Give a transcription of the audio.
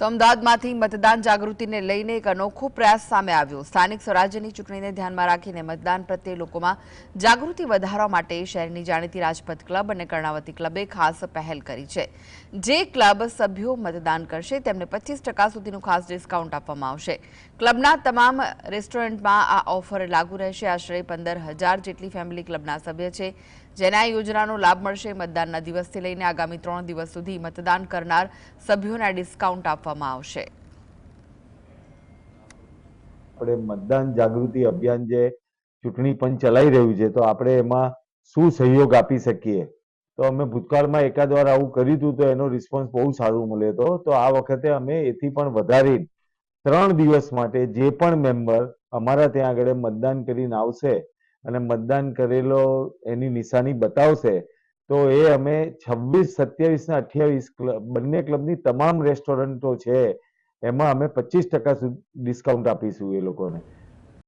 તો અમદાવાદમાંથી મતદાન જાગૃતિને લઈને એક અનોખો પ્રયાસ સામે આવ્યો। સ્થાનિક સ્વરાજ્યની ચૂંટણીને ધ્યાનમાં રાખીને મતદાન પ્રત્યે લોકોમાં જાગૃતિ વધારવા માટે શહેરની જાણીતી રાજપથ ક્લબ અને કર્ણાવતી ક્લબે ખાસ પહેલ કરી છે। જે ક્લબ સભ્યો મતદાન કરશે તેમને 25% સુધીનું ખાસ ડિસ્કાઉન્ટ આપવામાં આવશે। ક્લબના તમામ રેસ્ટોરન્ટમાં આ ઓફર લાગુ રહેશે। આશરે 15,000 જેટલી ફેમિલી ક્લબના સભ્ય છે જેને આ યોજનાનો લાભ મળશે। મતદાનના દિવસથી લઈને આગામી 3 દિવસ સુધી મતદાન કરનાર સભ્યોને ડિસ્કાઉન્ટ આપવામાં આવશે। આપણે મતદાન જાગૃતિ અભિયાન જે ચૂંટણી પંચ ચલાવી રહ્યું છે તો આપણે એમાં શું સહયોગ આપી શકીએ, તો અમે ભૂતકાળમાં એકાદ વાર આવું કર્યું હતું તો એનો રિસ્પોન્સ બહુ સારો મળ્યો હતો। તો આ વખતે અમે એથી પણ વધારી 3 દિવસ માટે જે પણ મેમ્બર અમારા ત્યાં આગળ મતદાન કરીને આવશે અને મતદાન કરેલો એની નિશાની બતાવશે તો એ અમે 26, 27 ને 28 બંને ક્લબની તમામ રેસ્ટોરન્ટો છે એમાં અમે 25% ડિસ્કાઉન્ટ આપીશું એ લોકોને।